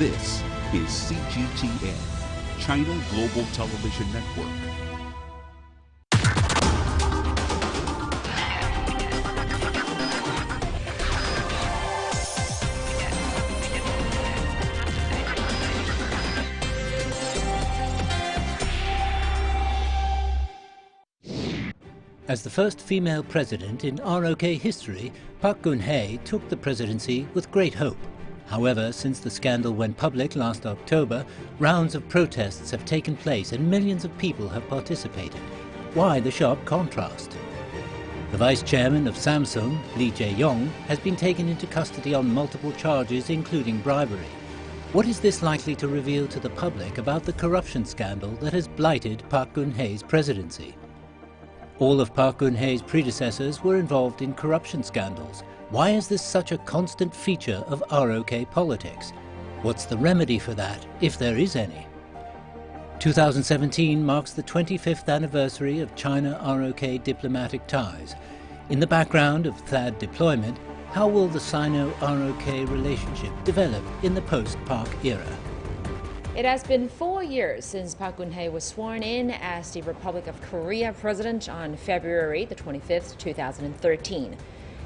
This is CGTN, China Global Television Network. As the first female president in ROK history, Park Geun-hye took the presidency with great hope. However, since the scandal went public last October, rounds of protests have taken place and millions of people have participated. Why the sharp contrast? The vice chairman of Samsung, Lee Jae-yong, has been taken into custody on multiple charges, including bribery. What is this likely to reveal to the public about the corruption scandal that has blighted Park Geun-hye's presidency? All of Park Geun-hye's predecessors were involved in corruption scandals. Why is this such a constant feature of ROK politics? What's the remedy for that, if there is any? 2017 marks the 25th anniversary of China-ROK diplomatic ties. In the background of THAAD deployment, how will the Sino-ROK relationship develop in the post-Park era? It has been 4 years since Park Geun-hye was sworn in as the Republic of Korea president on February the 25th, 2013.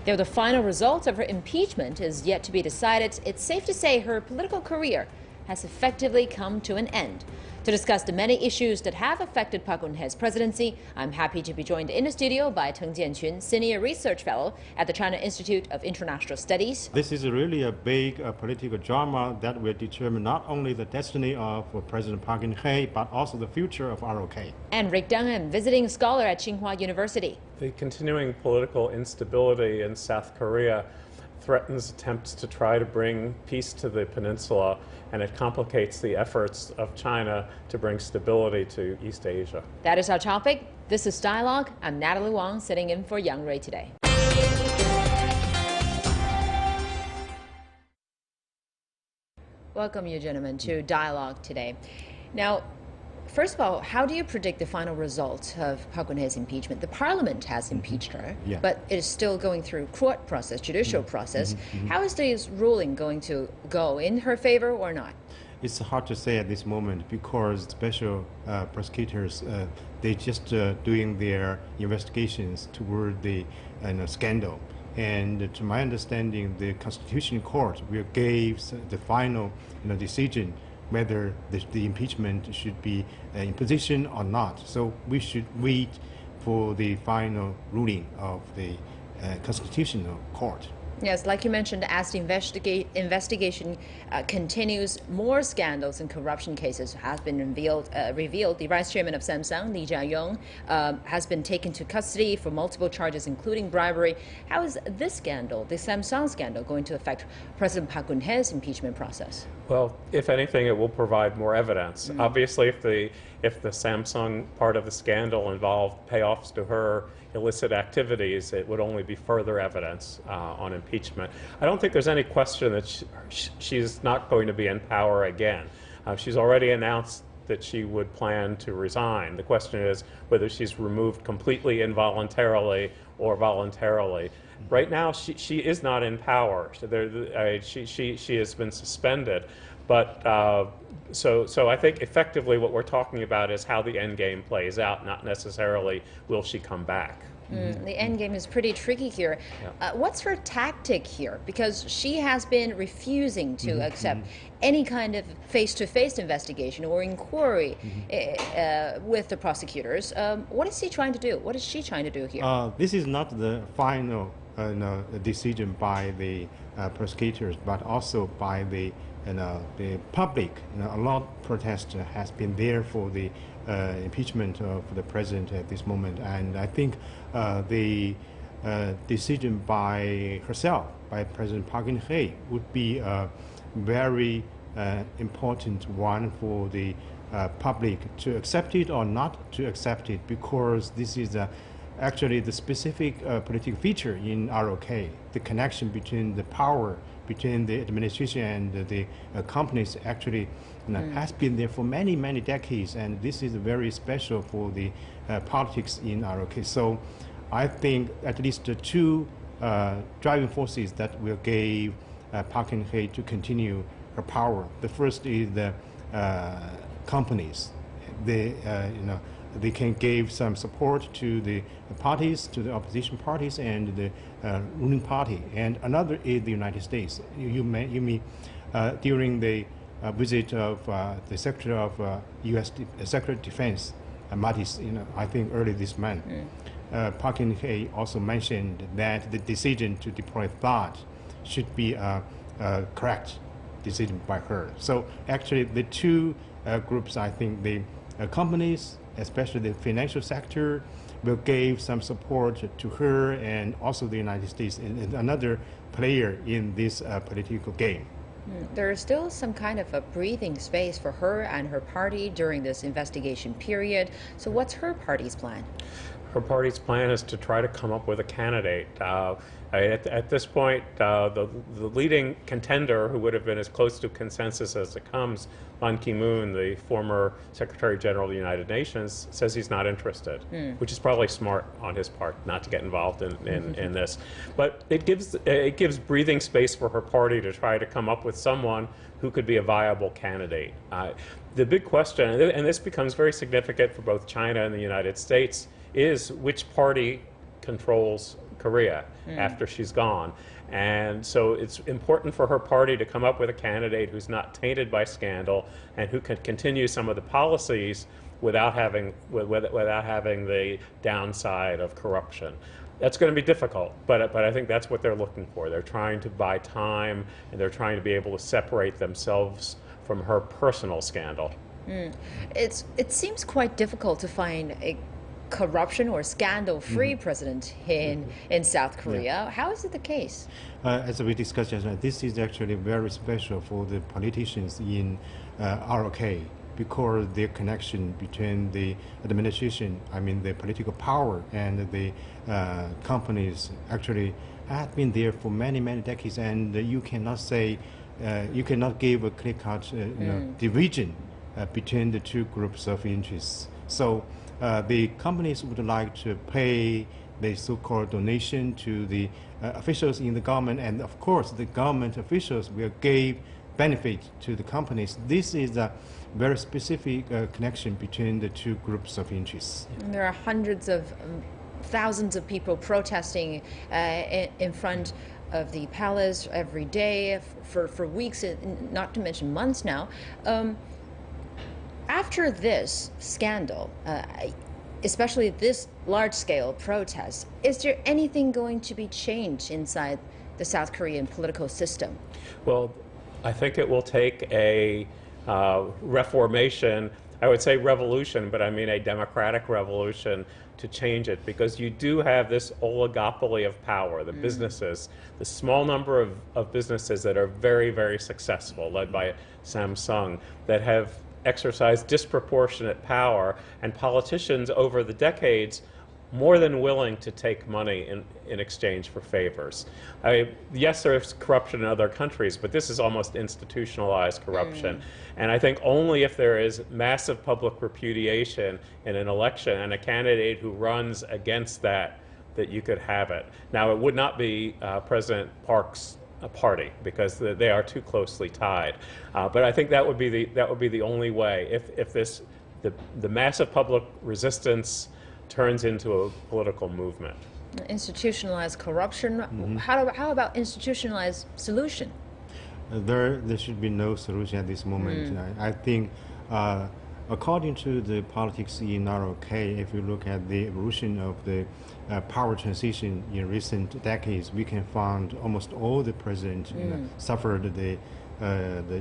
Though the final result of her impeachment is yet to be decided, it's safe to say her political career has effectively come to an end. To discuss the many issues that have affected Park Geun-hye's presidency, I'm happy to be joined in the studio by Teng Jianqun, Senior Research Fellow at the China Institute of International Studies. This is really a big political drama that will determine not only the destiny of President Park Geun-hye, but also the future of ROK. And Rick Dunham, visiting scholar at Tsinghua University. The continuing political instability in South Korea threatens attempts to try to bring peace to the peninsula, and it complicates the efforts of China to bring stability to East Asia. That is our topic. This is Dialogue. I'm Natalie Wong, sitting in for Young Ray today. Welcome you gentlemen to Dialogue today. Now, first of all, how do you predict the final result of Park Geun-hye's impeachment? The parliament has impeached her, but it is still going through court process, judicial process. How is this ruling going to go, in her favor or not? It's hard to say at this moment because special prosecutors, they just doing their investigations toward the scandal. And to my understanding, the Constitutional Court will give the final decision whether the impeachment should be in position or not. So we should wait for the final ruling of the Constitutional Court. Yes, like you mentioned, as the investigation continues, more scandals and corruption cases have been revealed. The vice chairman of Samsung, Lee Jae-yong, has been taken to custody for multiple charges, including bribery. How is this scandal, the Samsung scandal, going to affect President Park Geun-hye's impeachment process? Well, if anything, it will provide more evidence. Obviously, if the Samsung part of the scandal involved payoffs to her illicit activities, it would only be further evidence on impeachment. I don't think there's any question that she's not going to be in power again. She's already announced that she would plan to resign. The question is whether she's removed completely involuntarily or voluntarily. Right now, she is not in power. She has been suspended. But so I think effectively what we're talking about is how the end game plays out, not necessarily will she come back. The end game is pretty tricky here. What's her tactic here? Because she has been refusing to accept any kind of face-to-face investigation or inquiry with the prosecutors. What is she trying to do? What is she trying to do here? This is not the final decision by the prosecutors, but also by the public. A lot of protest has been there for the impeachment of the president at this moment, and I think the decision by herself, by President Park Geun-hye, would be a very important one for the public to accept it or not to accept it, because this is actually the specific political feature in ROK, the connection between the power between the administration and the companies actually has been there for many, many decades, and this is very special for the politics in ROK. So I think at least the two driving forces that will give Park Geun-hye to continue her power. The first is the companies. They, they can give some support to the parties, to the opposition parties, and the ruling party. And another is the United States. You mean during the visit of the Secretary of U.S. Secretary of Defense, Mattis, I think early this month. Park Geun-hye also mentioned that the decision to deploy THAAD should be a correct decision by her. So actually the two groups, I think the companies, especially the financial sector, will give some support to her, and also the United States is another player in this political game. There is still some kind of a breathing space for her and her party during this investigation period. So what's her party's plan? Her party's plan is to try to come up with a candidate. At this point, the leading contender, who would have been as close to consensus as it comes, Ban Ki-moon, the former Secretary General of the United Nations, says he's not interested, which is probably smart on his part not to get involved in this. But it gives breathing space for her party to try to come up with someone who could be a viable candidate. The big question, and this becomes very significant for both China and the United States, is which party controls Korea after she's gone. And so it's important for her party to come up with a candidate who's not tainted by scandal and who can continue some of the policies without having the downside of corruption. That's going to be difficult, but I think that's what they're looking for. They're trying to buy time, and they're trying to be able to separate themselves from her personal scandal. It seems quite difficult to find a corruption or scandal-free president in South Korea. Yeah. How is it the case? As we discussed just now, this is actually very special for the politicians in ROK, because the connection between the administration, I mean the political power, and the companies actually have been there for many, many decades, and you cannot say, you cannot give a clear-cut division between the two groups of interests. So the companies would like to pay the so-called donation to the officials in the government, and of course the government officials will give benefit to the companies. This is a very specific connection between the two groups of interests. And there are hundreds of thousands of people protesting in front of the palace every day for weeks, not to mention months now. After this scandal, especially this large-scale protest, is there anything going to be changed inside the South Korean political system? Well, I think it will take a reformation, I would say revolution, but I mean a democratic revolution to change it, because you do have this oligopoly of power, the businesses, the small number of businesses that are very, very successful, led by Samsung, that have exercised disproportionate power, and politicians over the decades more than willing to take money in exchange for favors. I mean, yes, there's corruption in other countries, but this is almost institutionalized corruption. And I think only if there is massive public repudiation in an election and a candidate who runs against that you could have it. Now, it would not be President Park's party, because they are too closely tied. But I think that would be the only way, if the massive public resistance turns into a political movement. Institutionalized corruption. How about institutionalized solution? There should be no solution at this moment. I think according to the politics in ROK, if you look at the evolution of the power transition in recent decades, we can find almost all the presidents suffered the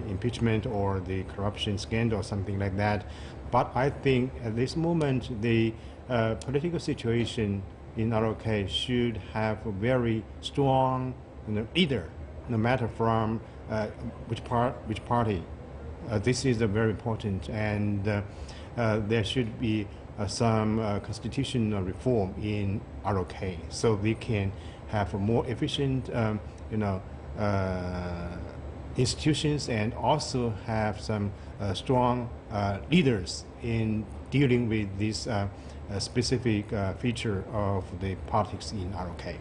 impeachment or the corruption scandal or something like that. But I think at this moment the political situation in ROK should have a very strong leader, no matter from which party. This is very important, and there should be some constitutional reform in ROK, so we can have a more efficient, institutions, and also have some strong leaders in dealing with this specific feature of the politics in ROK.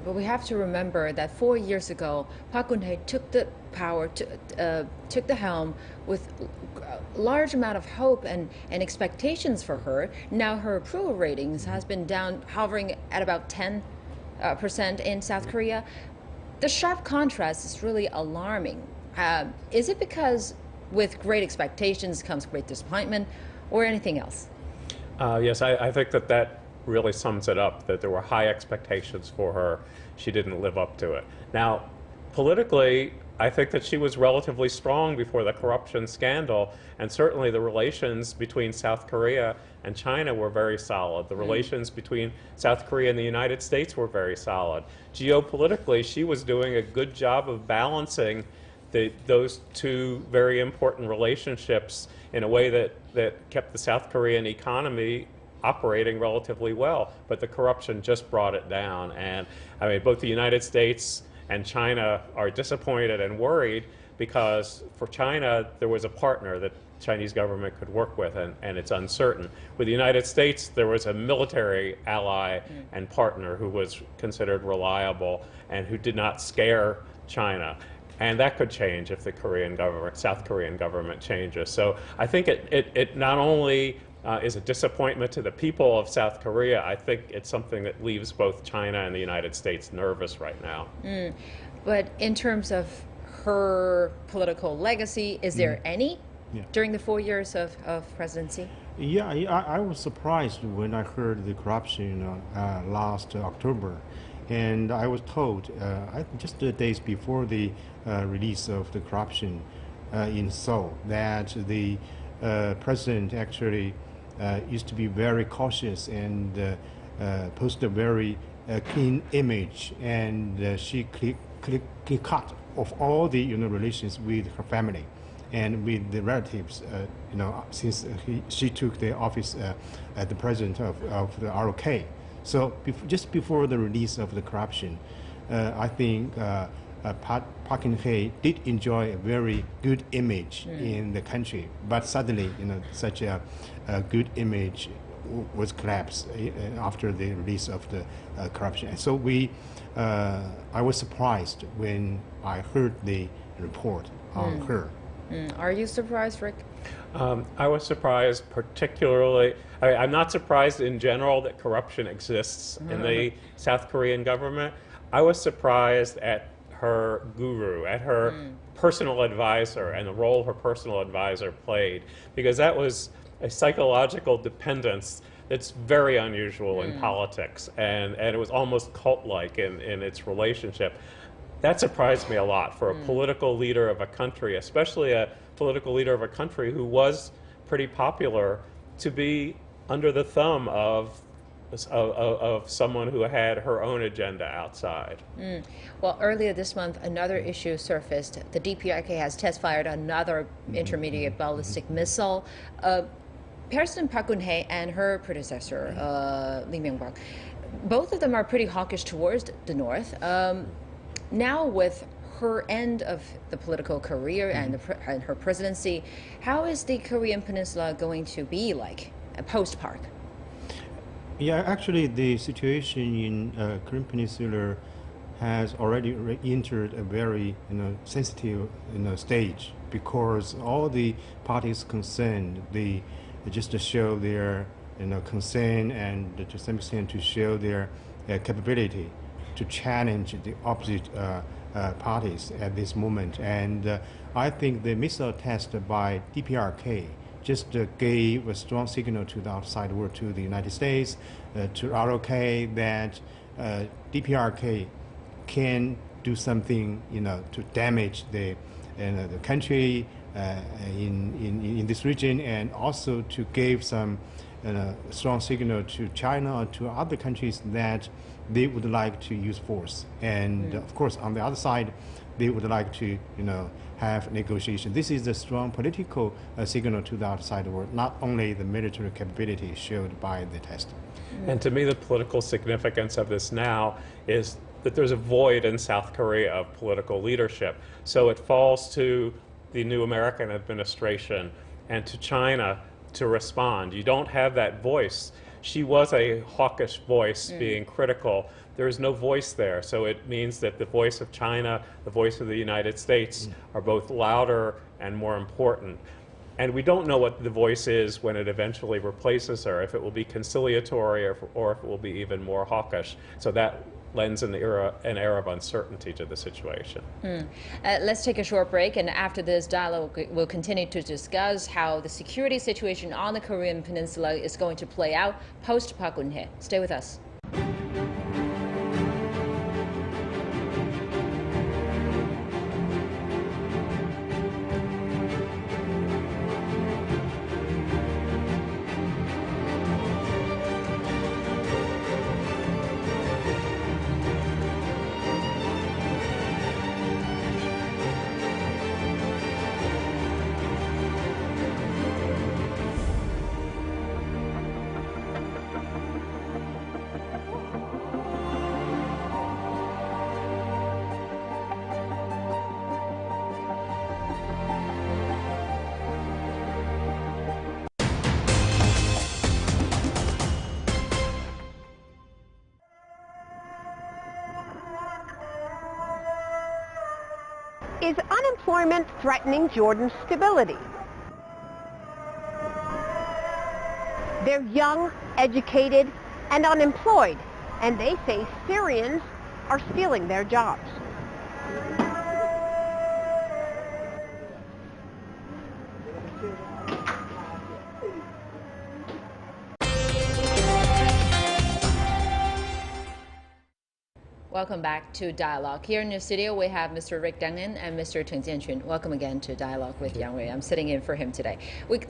But we have to remember that 4 years ago, Park Geun-hye took the power, took the helm with a large amount of hope and expectations for her. Now her approval ratings has been down, hovering at about 10% in South Korea. The sharp contrast is really alarming. Is it because with great expectations comes great disappointment, or anything else? Yes, I think that really sums it up, that there were high expectations for her. She didn't live up to it. Now, politically, I think that she was relatively strong before the corruption scandal, and certainly the relations between South Korea and China were very solid. The relations between South Korea and the United States were very solid. Geopolitically, she was doing a good job of balancing those two very important relationships in a way that kept the South Korean economy operating relatively well, but the corruption just brought it down. And I mean, both the United States and China are disappointed and worried because for China, there was a partner that the Chinese government could work with, and it's uncertain. With the United States, there was a military ally and partner who was considered reliable and who did not scare China. And that could change if the South Korean government changes. So I think it not only is a disappointment to the people of South Korea, I think it's something that leaves both China and the United States nervous right now. But in terms of her political legacy, is there any during the 4 years of presidency? Yeah, I was surprised when I heard the corruption last October. And I was told, just the days before the release of the corruption in Seoul, that the president actually used to be very cautious and post a very clean image, and she cut off all the relations with her family and with the relatives, since she took the office as the president of the ROK. So just before the release of the corruption, I think Park Geun-hye did enjoy a very good image in the country, but suddenly, such a good image was collapsed after the release of the corruption. And so I was surprised when I heard the report on her. Are you surprised, Rick? I was surprised particularly. I'm not surprised in general that corruption exists in the South Korean government. I was surprised at her guru, at her personal advisor, and the role her personal advisor played, because that was a psychological dependence that's very unusual in politics, and it was almost cult-like in its relationship. That surprised me a lot for a political leader of a country, especially a political leader of a country who was pretty popular, to be under the thumb of someone who had her own agenda outside. Well, earlier this month, another issue surfaced. The DPRK has test-fired another intermediate ballistic missile. President Park Geun-hye and her predecessor, Lee Myung-bak, both of them are pretty hawkish towards the north. Now, with her end of the political career and her presidency, how is the Korean Peninsula going to be like post-Park? Yeah, actually, the situation in Korean Peninsula has already entered a very sensitive stage, because all the parties concerned, they just to show their concern and to some extent to show their capability to challenge the opposite parties at this moment. And I think the missile test by DPRK just gave a strong signal to the outside world, to the United States, to ROK, that DPRK can do something, to damage the country in this region, and also to give some strong signal to China or to other countries that they would like to use force. And of course, on the other side, they would like to, have negotiation. This is a strong political signal to the outside world, not only the military capability showed by the test. And to me, the political significance of this now is that there's a void in South Korea of political leadership. So it falls to the new American administration and to China to respond. You don't have that voice. she was a hawkish voice being critical. There is no voice there, so it means that the voice of China, the voice of the United States are both louder and more important. And we don't know what the voice is when it eventually replaces her, if it will be conciliatory or if it will be even more hawkish. So that lends an air of uncertainty to the situation. Let's take a short break, and after this dialogue, we'll continue to discuss how the security situation on the Korean Peninsula is going to play out post Park Geun-hye. Stay with us. Is unemployment threatening Jordan's stability? They're young, educated, and unemployed, and they say Syrians are stealing their jobs. Welcome back to Dialogue. Here in the studio, we have Mr. Rick Dangin and Mr. Teng Jianchun. Welcome again to Dialogue with Yang Rui. I'm sitting in for him today.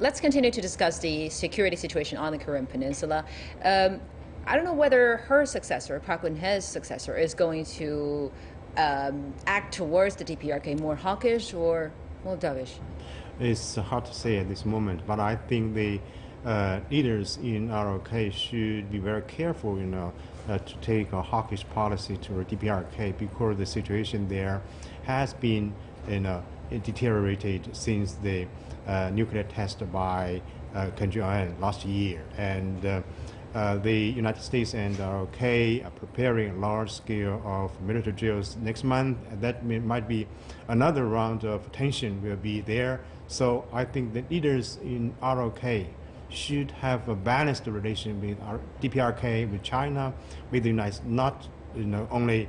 Let's continue to discuss the security situation on the Korean Peninsula. I don't know whether her successor, Park Geun-hye's successor, is going to act towards the DPRK more hawkish or more dovish. It's hard to say at this moment, but I think the leaders in ROK should be very careful, to take a hawkish policy to DPRK, because the situation there has been, deteriorated since the nuclear test by Park Geun-hye last year, and the United States and ROK are preparing a large scale of military drills next month. That might be another round of tension will be there. So I think the leaders in ROK should have a balanced relation with our DPRK, with China, with the United States, not only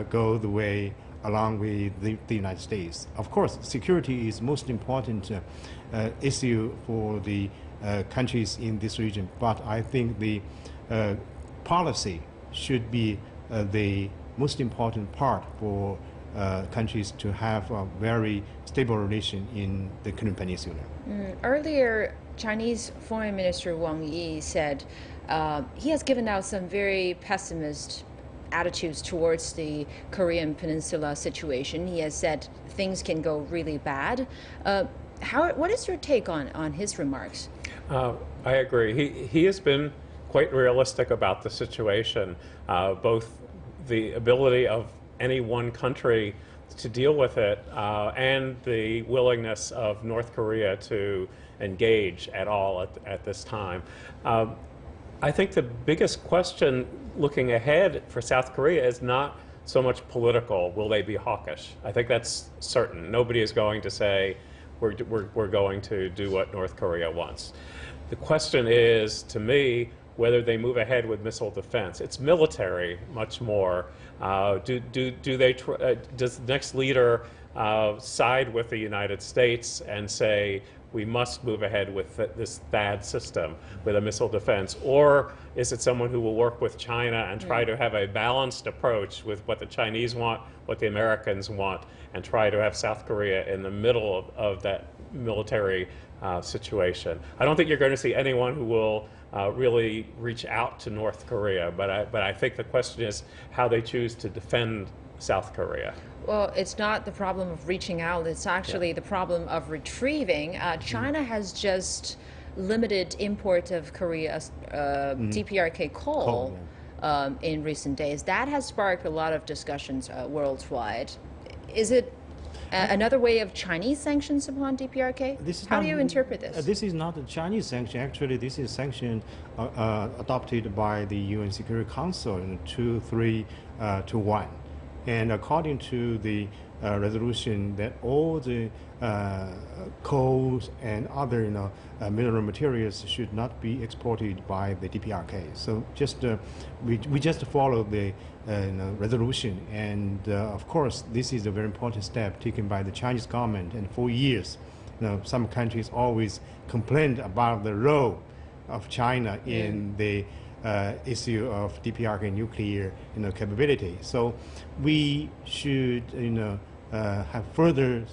go the way along with the United States. Of course, security is most important issue for the countries in this region, but I think the policy should be the most important part for countries to have a very stable relation in the Korean Peninsula. Earlier, Chinese Foreign Minister Wang Yi said he has given out some very pessimist attitudes towards the Korean Peninsula situation. He has said things can go really bad. What is your take on his remarks? I agree. He has been quite realistic about the situation, both the ability of any one country to deal with it and the willingness of North Korea to engage at all at this time. I think the biggest question looking ahead for South Korea is not so much political, will they be hawkish? I think that's certain. Nobody is going to say we're going to do what North Korea wants. The question is, to me, whether they move ahead with missile defense. It's military much more. Does the next leader side with the United States and say we must move ahead with this THAAD system with a missile defense? Or is it someone who will work with China and try to have a balanced approach with what the Chinese want, what the Americans want, and try to have South Korea in the middle of that military situation? I don't think you're going to see anyone who will really reach out to North Korea, but I think the question is how they choose to defend South Korea. Well, it's not the problem of reaching out, it's actually the problem of retrieving. China has just limited import of Korea's DPRK coal in recent days. That has sparked a lot of discussions worldwide. Is it Another way of Chinese sanctions upon DPRK? How do you interpret this? This is not a Chinese sanction. Actually, this is sanction adopted by the UN Security Council in 2-3 to 1. And according to the resolution, that all the coals and other mineral materials should not be exported by the DPRK. So just we just follow the resolution, and of course this is a very important step taken by the Chinese government. And for years, some countries always complained about the role of China in the issue of DPRK nuclear capability. So we should have further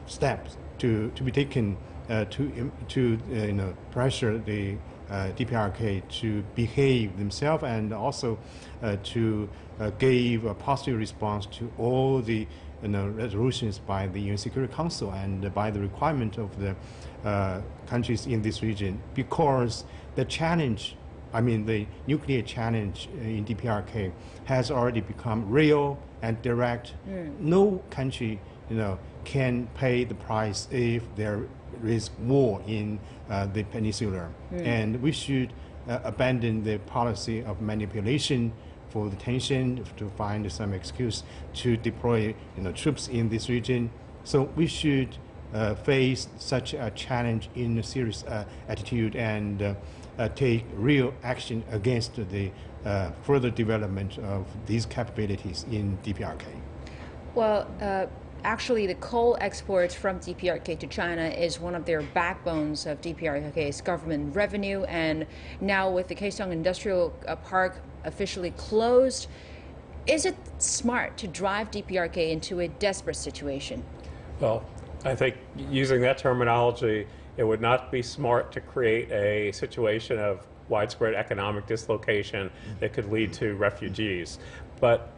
steps to be taken to pressure the DPRK to behave themselves, and also to give a positive response to all the resolutions by the UN Security Council and by the requirement of the countries in this region, because the challenge, the nuclear challenge in DPRK has already become real and direct. No country, can pay the price if there is war in the peninsula. And we should abandon the policy of manipulation for the tension, to find some excuse to deploy troops in this region. So we should face such a challenge in a serious attitude and take real action against the further development of these capabilities in DPRK. Well, actually, the coal exports from DPRK to China is one of their backbones of DPRK's government revenue. And now with the Kaesong Industrial Park officially closed, is it smart to drive DPRK into a desperate situation? Well, I think using that terminology, it would not be smart to create a situation of widespread economic dislocation that could lead to refugees. But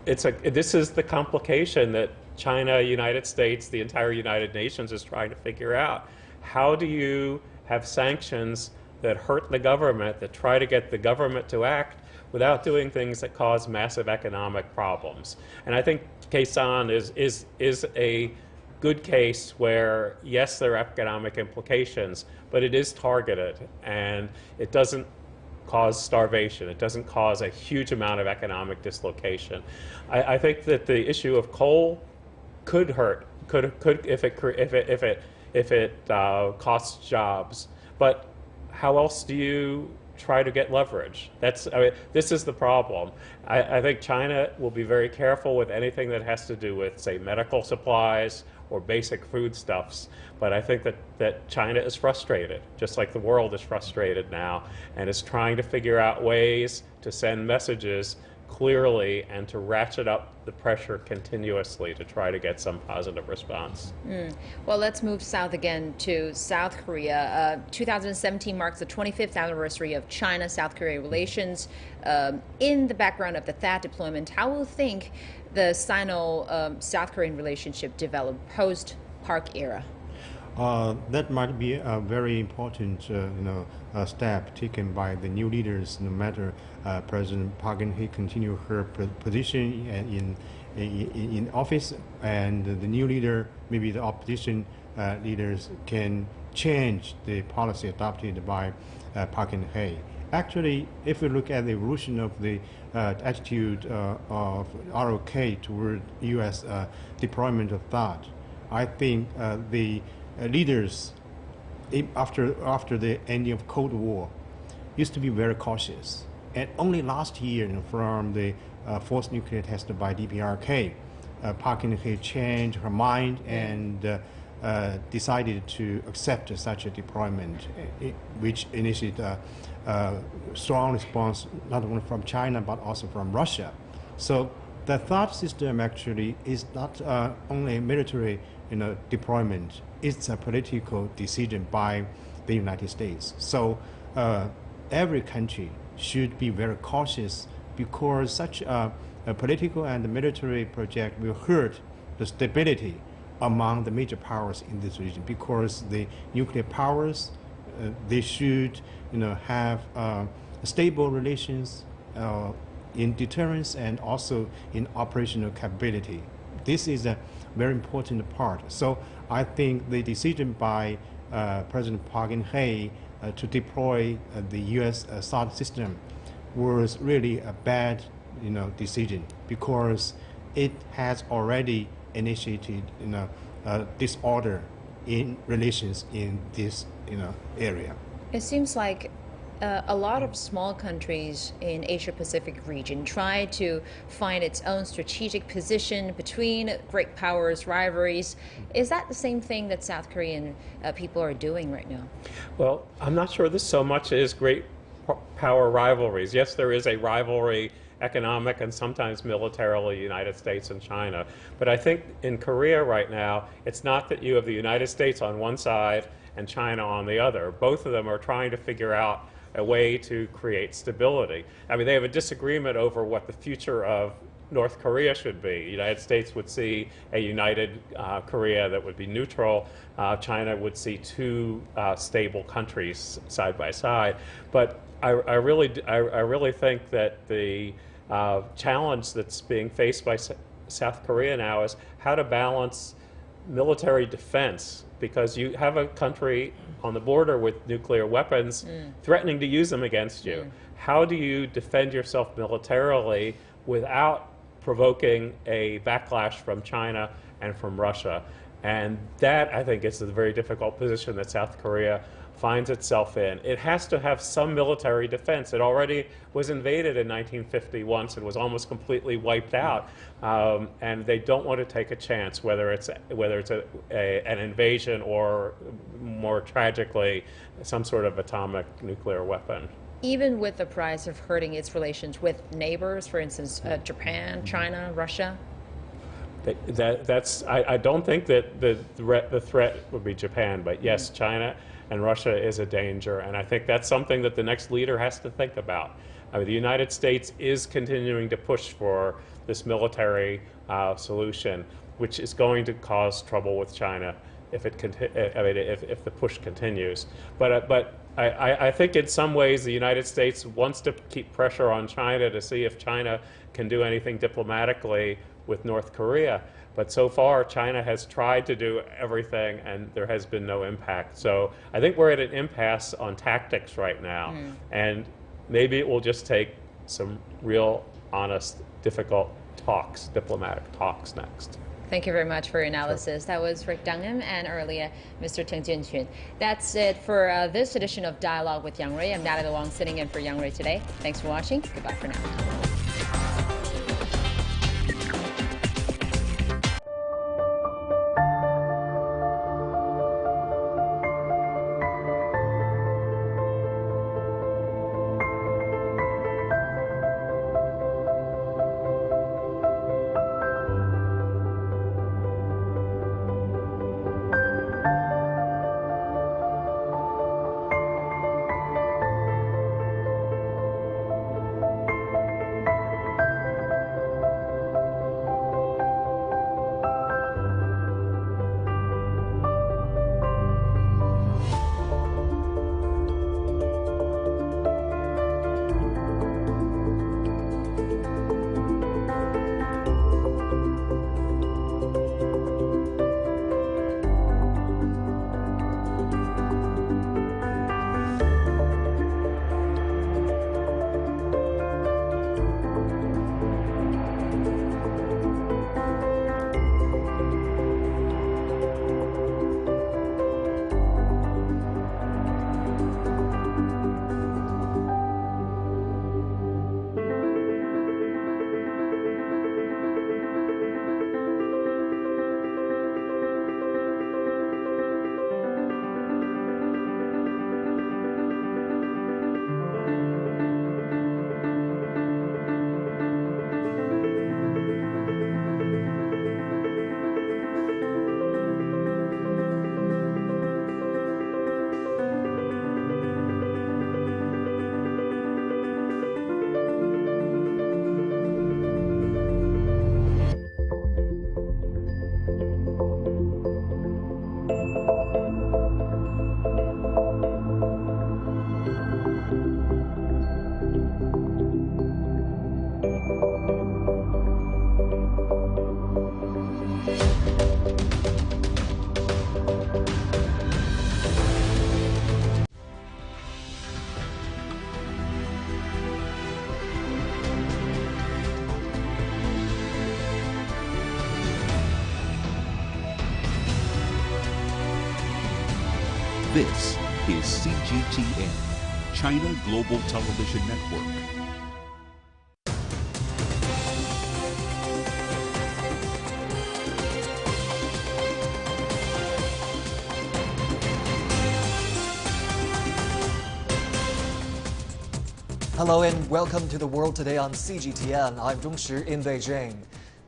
this is the complication that China, United States, the entire United Nations is trying to figure out. How do you have sanctions that hurt the government, that try to get the government to act without doing things that cause massive economic problems? And I think Kaesong is a good case where, yes, there are economic implications, but it is targeted, and it doesn't cause starvation. It doesn't cause a huge amount of economic dislocation. I think that the issue of coal could hurt, if it costs jobs. But how else do you try to get leverage? This is the problem. I think China will be very careful with anything that has to do with, say, medical supplies or basic foodstuffs. But I think that China is frustrated, just like the world is frustrated now, and is trying to figure out ways to send messages clearly and to ratchet up the pressure continuously to try to get some positive response. Well, let's move south again to South Korea. 2017 marks the 25th anniversary of China-South Korea relations. In the background of the THAAD deployment, how will you think the Sino-South Korean relationship develop post-Park era? That might be a very important step taken by the new leaders, no matter President Park Geun-hye continue her position in office, and the new leader, maybe the opposition leaders, can change the policy adopted by Park Geun-hye. Actually, if we look at the evolution of the attitude of ROK toward U.S. deployment of THAAD, I think the leaders, after the ending of Cold War, used to be very cautious. And only last year, from the forced nuclear test by DPRK, Park Geun-hye changed her mind and decided to accept such a deployment, which initiated a strong response not only from China but also from Russia. So the THAAD system actually is not only a military deployment, it's a political decision by the United States. So every country should be very cautious, because such a political and military project will hurt the stability among the major powers in this region, because the nuclear powers, they should have stable relations in deterrence and also in operational capability. this is a very important part. So I think the decision by President Park Geun-hye to deploy the U.S. THAAD system was really a bad, decision, because it has already initiated, disorder in relations in this, area. It seems like a lot of small countries in Asia-Pacific region try to find its own strategic position between great powers rivalries. Is that the same thing that South Korean people are doing right now? Well, I'm not sure this so much is great power rivalries. Yes, there is a rivalry, economic and sometimes militarily, United States and China. But I think in Korea right now, it's not that you have the United States on one side and China on the other. Both of them are trying to figure out a way to create stability. I mean, they have a disagreement over what the future of North Korea should be. The United States would see a united Korea that would be neutral. China would see two stable countries side by side. But I really think that the challenge that's being faced by South Korea now is how to balance military defense, because you have a country on the border with nuclear weapons threatening to use them against you. How do you defend yourself militarily without provoking a backlash from China and from Russia? And that, I think, is a very difficult position that South Korea finds itself in. It has to have some military defense. It already was invaded in 1950 once and was almost completely wiped out. And they don't want to take a chance, whether it's an invasion or, more tragically, some sort of atomic nuclear weapon. Even with the price of hurting its relations with neighbors, for instance, Japan, China, Russia? I don't think that the threat would be Japan, but yes, China and Russia is a danger, and I think that's something that the next leader has to think about. I mean, the United States is continuing to push for this military solution, which is going to cause trouble with China if the push continues. But I think in some ways the United States wants to keep pressure on China to see if China can do anything diplomatically with North Korea. But so far, China has tried to do everything, and there has been no impact. So I think we're at an impasse on tactics right now. And maybe it will just take some real, honest, difficult talks, diplomatic talks next. Thank you very much for your analysis. That was Rick Dunham, and earlier, Mr. Teng Jianqun. That's it for this edition of Dialogue with Yang Rui. I'm Natalie Wong, sitting in for Yang Rui today. Thanks for watching. Goodbye for now. This is CGTN, China Global Television Network. Hello and welcome to The World Today on CGTN. I'm Zhongshi in Beijing.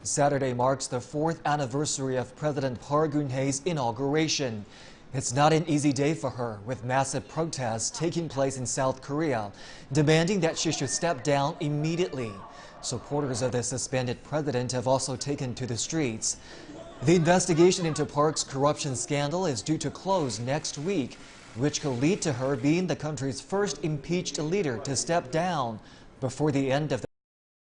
Saturday marks the 4th anniversary of President Park Geun-hye's inauguration. It's not an easy day for her, with massive protests taking place in South Korea, demanding that she should step down immediately. Supporters of the suspended president have also taken to the streets. The investigation into Park's corruption scandal is due to close next week, which could lead to her being the country's first impeached leader to step down before the end of the